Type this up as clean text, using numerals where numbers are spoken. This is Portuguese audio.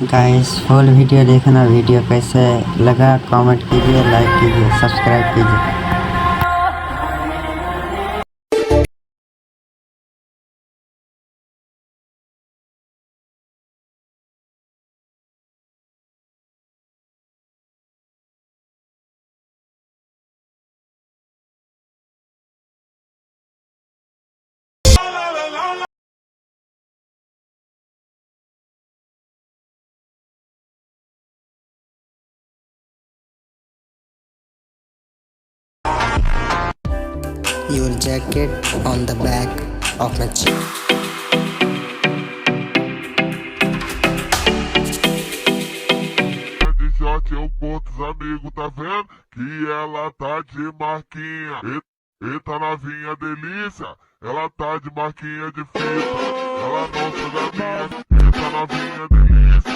Guys full video देखना। वीडियो कैसे लगा कमेंट कीजिए, लाइक कीजिए, सब्सक्राइब कीजिए। Your jacket on the back of my cheek. De short eu boto os amigos, tá vendo? Que ela tá de marquinha. Eita novinha delícia, ela tá de marquinha de fita. Ela não suga minha, eita novinha delícia.